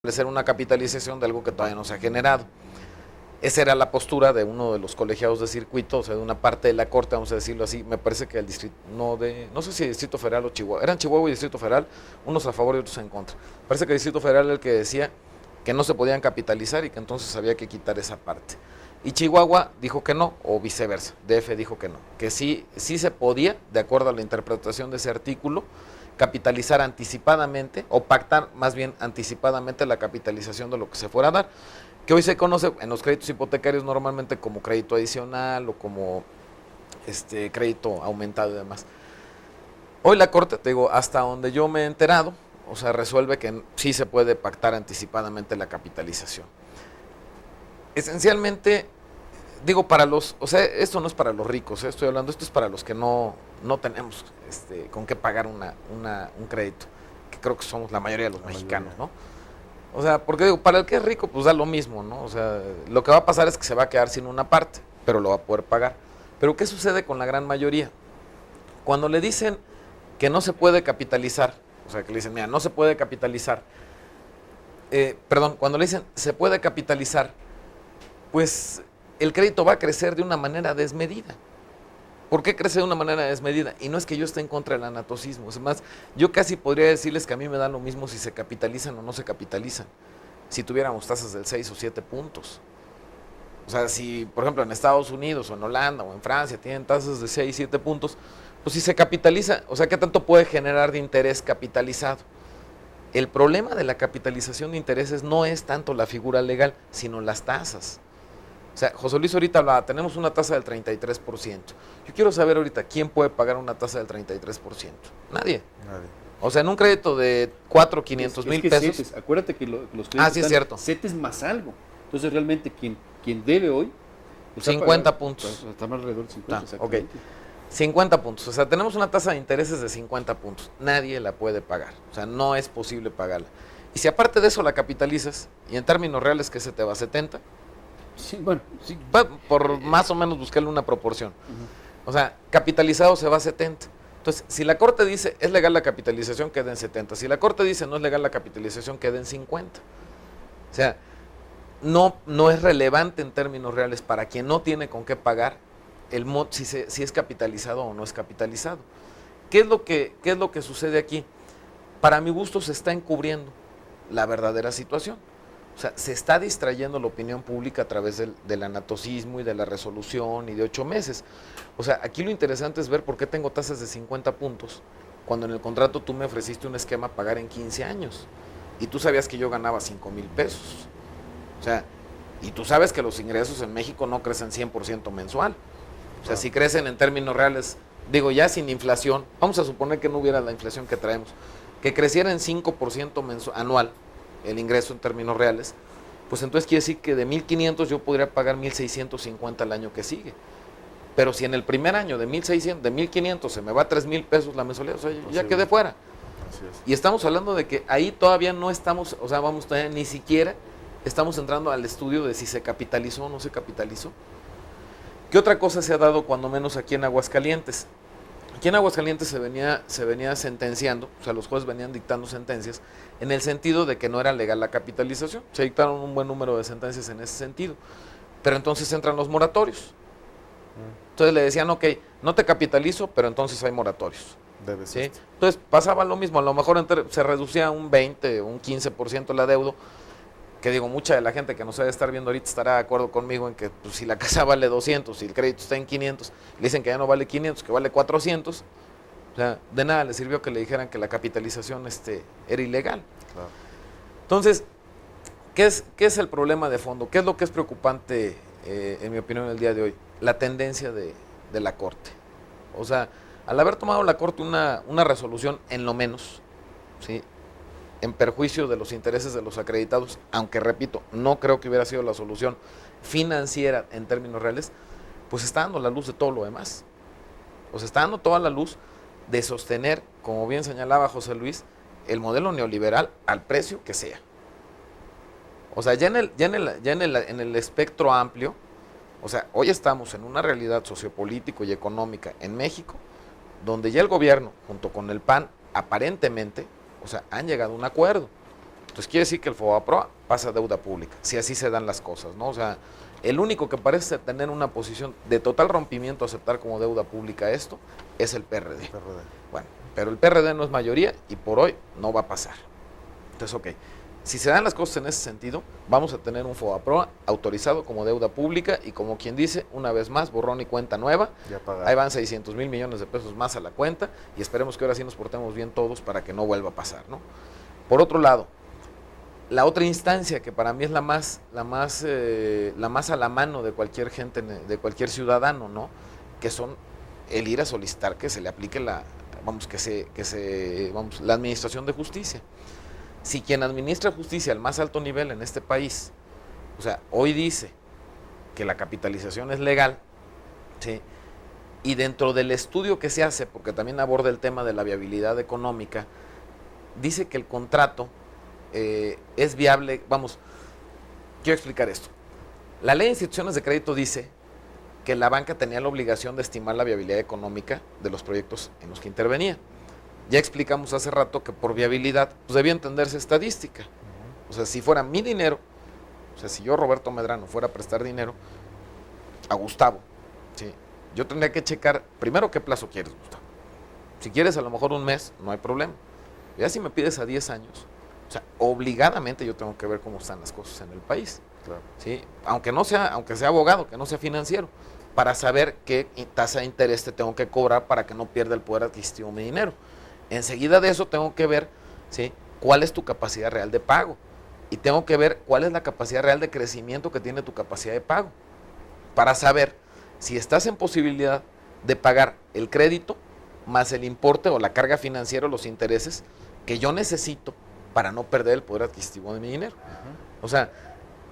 establecer una capitalización de algo que todavía no se ha generado. Esa era la postura de uno de los colegiados de circuito, o sea, de una parte de la corte, vamos a decirlo así. Me parece que el distrito, no sé si Distrito Federal o Chihuahua, eran Chihuahua y Distrito Federal, unos a favor y otros en contra. Parece que el Distrito Federal era el que decía que no se podían capitalizar y que entonces había que quitar esa parte. Y Chihuahua dijo que no, o viceversa, DF dijo que no, que sí se podía, de acuerdo a la interpretación de ese artículo, capitalizar anticipadamente, o pactar más bien anticipadamente la capitalización de lo que se fuera a dar, que hoy se conoce en los créditos hipotecarios normalmente como crédito adicional o como crédito aumentado y demás. Hoy la Corte, te digo, hasta donde yo me he enterado, o sea, resuelve que sí se puede pactar anticipadamente la capitalización. Esencialmente, digo, o sea, esto no es para los ricos, estoy hablando, esto es para los que no tenemos con qué pagar un crédito, que creo que somos la mayoría de los mexicanos, ¿no? O sea, porque digo, para el que es rico, pues da lo mismo, ¿no? O sea, lo que va a pasar es que se va a quedar sin una parte, pero lo va a poder pagar. Pero ¿qué sucede con la gran mayoría? Cuando le dicen que no se puede capitalizar, o sea, que le dicen, mira, no se puede capitalizar, cuando le dicen se puede capitalizar, pues el crédito va a crecer de una manera desmedida. ¿Por qué crece de una manera desmedida? Y no es que yo esté en contra del anatocismo, es más, yo casi podría decirles que a mí me da lo mismo si se capitalizan o no se capitalizan, si tuviéramos tasas del 6 o 7 puntos. O sea, si por ejemplo en Estados Unidos o en Holanda o en Francia tienen tasas de 6, 7 puntos, pues si se capitaliza, o sea, ¿qué tanto puede generar de interés capitalizado? El problema de la capitalización de intereses no es tanto la figura legal, sino las tasas. O sea, José Luis ahorita hablaba, tenemos una tasa del 33%. Yo quiero saber ahorita, ¿quién puede pagar una tasa del 33%? Nadie. O sea, en un crédito de 4, 500 mil pesos. CETES, acuérdate que los créditos sí, es cierto. CETES más algo. Entonces, realmente, quien debe hoy... 50 puntos. Está más alrededor de 50, ok. 50 puntos. O sea, tenemos una tasa de intereses de 50 puntos. Nadie la puede pagar. O sea, no es posible pagarla. Y si aparte de eso la capitalizas, y en términos reales, ¿qué se te va? ¿70? Sí, bueno, sí. Por más o menos buscarle una proporción. O sea, capitalizado se va a 70. Entonces, si la Corte dice es legal la capitalización, queda en 70. Si la Corte dice no es legal la capitalización, queda en 50. O sea, no es relevante en términos reales para quien no tiene con qué pagar si es capitalizado o no es capitalizado. ¿Qué es lo que sucede aquí? Para mi gusto se está encubriendo la verdadera situación. O sea, se está distrayendo la opinión pública a través del anatocismo y de la resolución y de 8 meses. O sea, aquí lo interesante es ver por qué tengo tasas de 50 puntos, cuando en el contrato tú me ofreciste un esquema a pagar en 15 años. Y tú sabías que yo ganaba 5,000 pesos. O sea, y tú sabes que los ingresos en México no crecen 100% mensual. O sea, si crecen en términos reales, digo, ya sin inflación, vamos a suponer que no hubiera la inflación que traemos, que creciera en 5% anual, el ingreso en términos reales, pues entonces quiere decir que de 1,500 yo podría pagar 1,650 el año que sigue. Pero si en el primer año de 1,500 se me va 3,000 pesos la mensualidad, o sea, ya quedé fuera. Así es. Y estamos hablando de que ahí todavía no estamos, o sea, vamos, todavía ni siquiera estamos entrando al estudio de si se capitalizó o no se capitalizó. ¿Qué otra cosa se ha dado cuando menos aquí en Aguascalientes? Aquí en Aguascalientes se venía sentenciando, o sea, los jueces venían dictando sentencias en el sentido de que no era legal la capitalización. Se dictaron un buen número de sentencias en ese sentido. Pero entonces entran los moratorios. Entonces le decían, ok, no te capitalizo, pero entonces hay moratorios. ¿Sí? Entonces pasaba lo mismo, a lo mejor se reducía un 20 o un 15% la deuda, que digo, mucha de la gente que nos debe estar viendo ahorita estará de acuerdo conmigo en que pues, si la casa vale 200 y el crédito está en 500, le dicen que ya no vale 500, que vale 400, o sea, de nada le sirvió que le dijeran que la capitalización era ilegal. Claro. Entonces, ¿qué es el problema de fondo? ¿Qué es lo que es preocupante, en mi opinión, el día de hoy? La tendencia de la Corte. O sea, al haber tomado la Corte una resolución en lo menos, ¿sí?, en perjuicio de los intereses de los acreditados, aunque repito, no creo que hubiera sido la solución financiera en términos reales, pues está dando la luz de todo lo demás. O sea, está dando toda la luz de sostener, como bien señalaba José Luis, el modelo neoliberal al precio que sea. O sea, ya en el espectro amplio, o sea, hoy estamos en una realidad sociopolítico y económica en México, donde ya el gobierno, junto con el PAN, aparentemente, o sea, han llegado a un acuerdo. Entonces quiere decir que el FOBAPROA pasa a deuda pública, si así se dan las cosas, ¿no? O sea, el único que parece tener una posición de total rompimiento a aceptar como deuda pública esto es el PRD. Bueno, pero el PRD no es mayoría y por hoy no va a pasar. Entonces, ok, si se dan las cosas en ese sentido, vamos a tener un FOBAPROA autorizado como deuda pública y como quien dice, una vez más, borrón y cuenta nueva. Ahí van 600,000 millones de pesos más a la cuenta y esperemos que ahora sí nos portemos bien todos para que no vuelva a pasar, ¿no? Por otro lado, la otra instancia que para mí es la más a la mano de cualquier gente, de cualquier ciudadano, ¿no? Que son el ir a solicitar que se le aplique la administración de justicia. Si quien administra justicia al más alto nivel en este país, o sea, hoy dice que la capitalización es legal, ¿sí? Y dentro del estudio que se hace, porque también aborda el tema de la viabilidad económica, dice que el contrato es viable. Vamos, quiero explicar esto. La ley de instituciones de crédito dice que la banca tenía la obligación de estimar la viabilidad económica de los proyectos en los que intervenía. Ya explicamos hace rato que por viabilidad pues debía entenderse estadística. O sea, si fuera mi dinero, o sea, si yo, Roberto Medrano, fuera a prestar dinero a Gustavo, ¿sí? Yo tendría que checar primero qué plazo quieres, Gustavo. Si quieres a lo mejor un mes, no hay problema. Ya si me pides a 10 años, o sea, obligadamente yo tengo que ver cómo están las cosas en el país. Claro. ¿Sí? Aunque sea abogado, que no sea financiero, para saber qué tasa de interés te tengo que cobrar para que no pierda el poder adquisitivo mi dinero. Enseguida de eso tengo que ver, ¿sí?, cuál es tu capacidad real de pago. Y tengo que ver cuál es la capacidad real de crecimiento que tiene tu capacidad de pago. Para saber si estás en posibilidad de pagar el crédito más el importe o la carga financiera o los intereses que yo necesito para no perder el poder adquisitivo de mi dinero. O sea,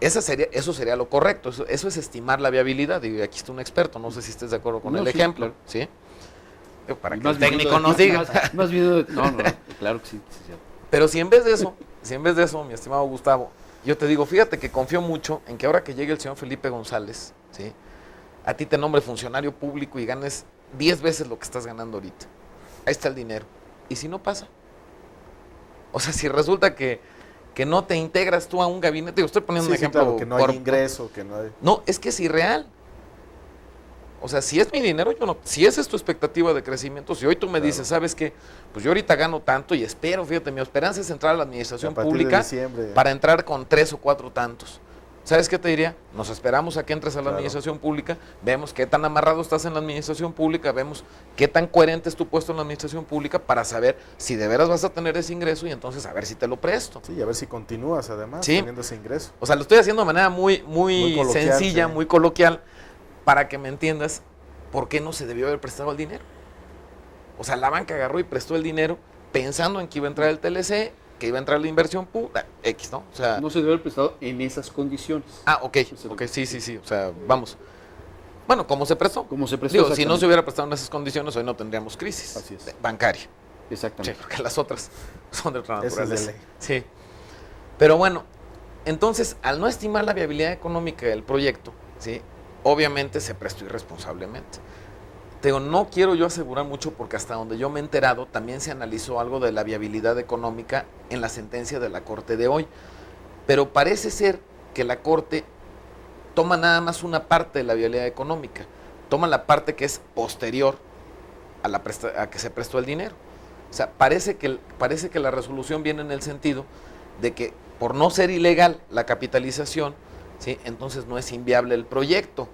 eso sería lo correcto. Eso es estimar la viabilidad. Y aquí está un experto, no sé si estés de acuerdo con el ejemplo. Claro. ¿Sí? Para que el técnico nos diga. No, claro que sí. Pero si en vez de eso, mi estimado Gustavo, yo te digo, fíjate que confío mucho en que ahora que llegue el señor Felipe González, ¿sí?, a ti te nombre funcionario público y ganes 10 veces lo que estás ganando ahorita. Ahí está el dinero. ¿Y si no pasa? O sea, si resulta que no te integras tú a un gabinete, yo estoy poniendo un ejemplo. Claro, que no hay ingreso, que no hay... No, es que es irreal. O sea, si es mi dinero, yo no. Si esa es tu expectativa de crecimiento, si hoy tú me dices, ¿sabes qué? Pues yo ahorita gano tanto y espero, fíjate, mi esperanza es entrar a la administración pública para entrar con 3 o 4 tantos. ¿Sabes qué te diría? Nos esperamos a que entres a la administración pública, vemos qué tan amarrado estás en la administración pública, vemos qué tan coherente es tu puesto en la administración pública para saber si de veras vas a tener ese ingreso y entonces a ver si te lo presto. Sí, a ver si continúas además teniendo ese ingreso. O sea, lo estoy haciendo de manera muy coloquial, sencilla, muy coloquial, para que me entiendas por qué no se debió haber prestado el dinero. O sea, la banca agarró y prestó el dinero pensando en que iba a entrar el TLC, que iba a entrar la inversión pública, X, ¿no? O sea, no se debe haber prestado en esas condiciones. Ok, sí, o sea, vamos. Bueno, ¿cómo se prestó? Como se prestó. Digo, si no se hubiera prestado en esas condiciones, hoy no tendríamos crisis. Así es. Bancaria. Exactamente. Sí, porque las otras son de otra naturaleza. Esa es de ley. Sí. Pero bueno, entonces, al no estimar la viabilidad económica del proyecto, ¿sí?, obviamente se prestó irresponsablemente. Te digo, no quiero yo asegurar mucho porque hasta donde yo me he enterado también se analizó algo de la viabilidad económica en la sentencia de la Corte de hoy. Pero parece ser que la Corte toma nada más una parte de la viabilidad económica, toma la parte que es posterior a que se prestó el dinero. O sea, parece que la resolución viene en el sentido de que por no ser ilegal la capitalización, ¿sí?, entonces no es inviable el proyecto.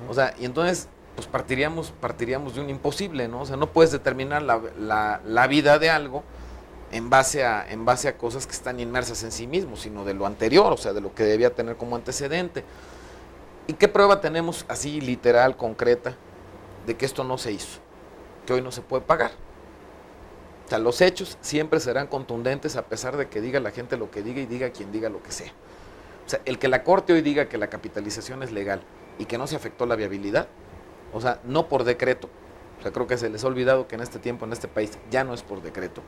O sea, y entonces pues partiríamos de un imposible, ¿no? O sea, no puedes determinar la vida de algo en base a cosas que están inmersas en sí mismos, sino de lo anterior, o sea, de lo que debía tener como antecedente. ¿Y qué prueba tenemos así literal, concreta, de que esto no se hizo? Que hoy no se puede pagar. O sea, los hechos siempre serán contundentes a pesar de que diga la gente lo que diga y diga quien diga lo que sea. O sea, el que la Corte hoy diga que la capitalización es legal y que no se afectó la viabilidad, o sea, no por decreto. O sea, creo que se les ha olvidado que en este tiempo, en este país, ya no es por decreto.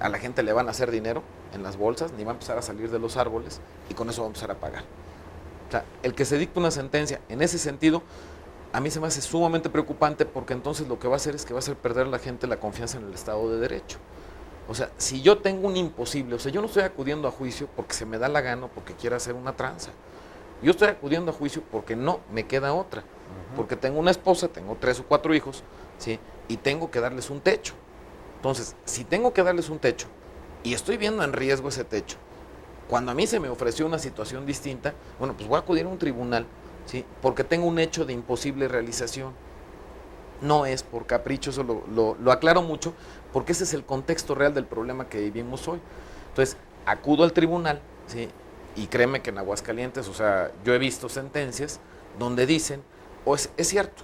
A la gente le van a hacer dinero en las bolsas, ni va a empezar a salir de los árboles y con eso va a empezar a pagar. O sea, el que se dicte una sentencia en ese sentido, a mí se me hace sumamente preocupante porque entonces lo que va a hacer es que va a hacer perder a la gente la confianza en el Estado de Derecho. O sea, si yo tengo un imposible, o sea, yo no estoy acudiendo a juicio porque se me da la gana o porque quiera hacer una tranza. Yo estoy acudiendo a juicio porque no me queda otra. Porque tengo una esposa, tengo 3 o 4 hijos, ¿sí? Y tengo que darles un techo. Entonces, si tengo que darles un techo y estoy viendo en riesgo ese techo, cuando a mí se me ofreció una situación distinta, bueno, pues voy a acudir a un tribunal, ¿sí? Porque tengo un hecho de imposible realización. No es por capricho, eso lo aclaro mucho, porque ese es el contexto real del problema que vivimos hoy. Entonces, acudo al tribunal, ¿sí? Y créeme que en Aguascalientes, o sea, yo he visto sentencias donde dicen, es cierto,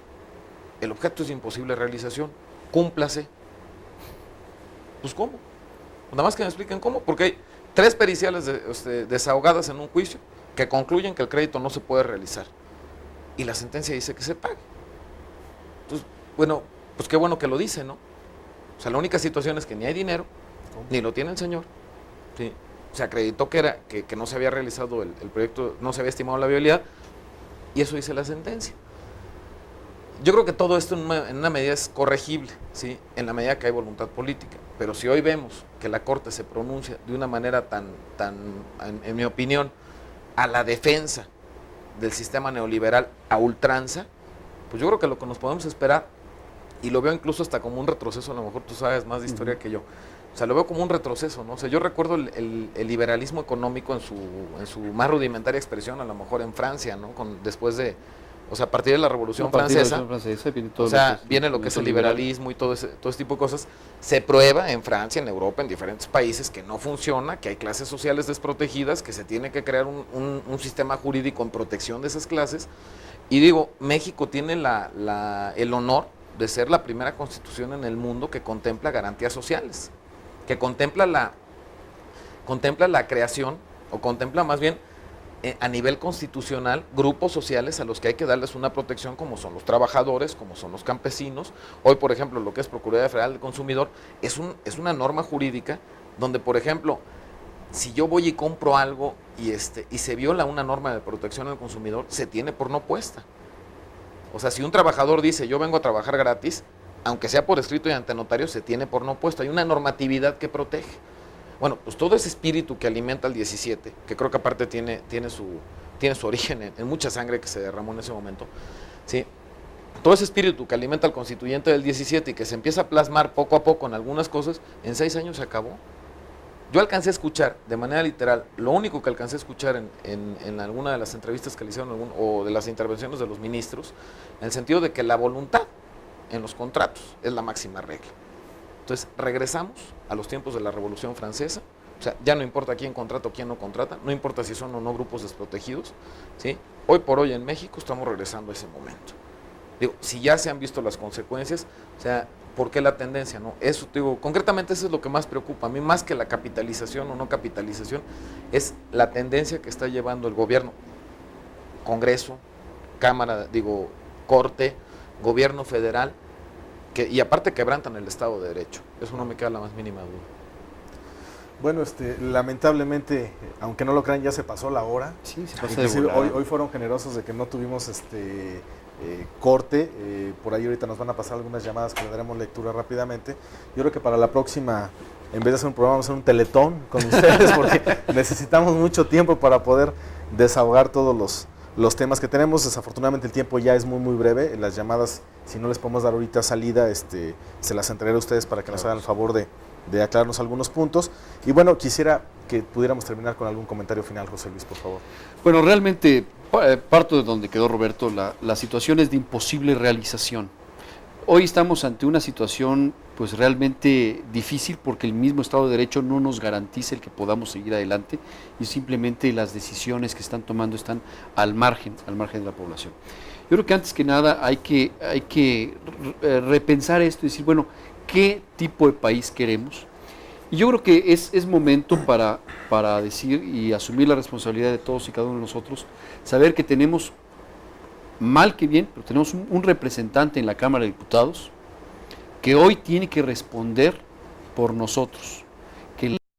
el objeto es de imposible realización, cúmplase. Pues ¿cómo? Nada más que me expliquen cómo, porque hay 3 periciales desahogadas en un juicio que concluyen que el crédito no se puede realizar. Y la sentencia dice que se pague. Entonces, bueno, pues qué bueno que lo dice, ¿no? O sea, la única situación es que ni hay dinero, ni lo tiene el señor, ¿sí? Se acreditó que no se había realizado el proyecto, no se había estimado la viabilidad, y eso dice la sentencia. Yo creo que todo esto en una medida es corregible, ¿sí? En la medida que hay voluntad política. Pero si hoy vemos que la Corte se pronuncia de una manera tan en mi opinión, a la defensa del sistema neoliberal a ultranza, pues yo creo que lo que nos podemos esperar, y lo veo incluso hasta como un retroceso, a lo mejor tú sabes más de historia que yo, o sea, lo veo como un retroceso, ¿no? O sea, yo recuerdo el liberalismo económico en su más rudimentaria expresión, a lo mejor en Francia, ¿no? Después de, o sea, a partir de la Revolución Francesa, viene lo que es el liberalismo y todo ese tipo de cosas. Se prueba en Francia, en Europa, en diferentes países que no funciona, que hay clases sociales desprotegidas, que se tiene que crear un sistema jurídico en protección de esas clases. Y digo, México tiene el honor de ser la primera constitución en el mundo que contempla garantías sociales, que contempla la creación, o contempla más bien a nivel constitucional grupos sociales a los que hay que darles una protección, como son los trabajadores, como son los campesinos. Hoy, por ejemplo, lo que es Procuraduría Federal del Consumidor es una norma jurídica donde, por ejemplo, si yo voy y compro algo y se viola una norma de protección al consumidor, se tiene por no puesta. O sea, si un trabajador dice, yo vengo a trabajar gratis, aunque sea por escrito y ante notario, se tiene por no puesto. Hay una normatividad que protege. Bueno, pues todo ese espíritu que alimenta el 17, que creo que aparte tiene su origen en mucha sangre que se derramó en ese momento, ¿sí? Todo ese espíritu que alimenta al constituyente del 17 y que se empieza a plasmar poco a poco en algunas cosas, en 6 años se acabó. Yo alcancé a escuchar, de manera literal, lo único que alcancé a escuchar en alguna de las entrevistas que le hicieron o de las intervenciones de los ministros, en el sentido de que la voluntad en los contratos es la máxima regla. Entonces, regresamos a los tiempos de la Revolución Francesa. O sea, ya no importa quién contrata o quién no contrata, no importa si son o no grupos desprotegidos, ¿sí? Hoy por hoy en México estamos regresando a ese momento. Digo, si ya se han visto las consecuencias, o sea, ¿por qué la tendencia? ¿No? Eso, digo, concretamente eso es lo que más preocupa. A mí, más que la capitalización o no capitalización, es la tendencia que está llevando el gobierno, Congreso, Cámara, Corte, Gobierno federal, y aparte quebrantan el Estado de Derecho. Eso no me queda la más mínima duda. Bueno, lamentablemente, aunque no lo crean, ya se pasó la hora. Sí, se pasa de volada. Hoy fueron generosos de que no tuvimos corte. Por ahí ahorita nos van a pasar algunas llamadas que le daremos lectura rápidamente. Yo creo que para la próxima, en vez de hacer un programa, vamos a hacer un teletón con ustedes, porque necesitamos mucho tiempo para poder desahogar todos los temas que tenemos. Desafortunadamente el tiempo ya es muy muy breve. Las llamadas, si no les podemos dar ahorita salida, se las entregaré a ustedes para que nos hagan el favor de aclararnos algunos puntos. Y bueno, quisiera que pudiéramos terminar con algún comentario final, José Luis, por favor. Bueno, realmente parto de donde quedó Roberto. La situación es de imposible realización. Hoy estamos ante una situación pues realmente difícil, porque el mismo Estado de Derecho no nos garantiza el que podamos seguir adelante, y simplemente las decisiones que están tomando están al margen de la población. Yo creo que antes que nada hay que repensar esto y decir, bueno, ¿qué tipo de país queremos? Y yo creo que es momento para decir y asumir la responsabilidad de todos y cada uno de nosotros, saber que tenemos, mal que bien, pero tenemos un representante en la Cámara de Diputados que hoy tiene que responder por nosotros.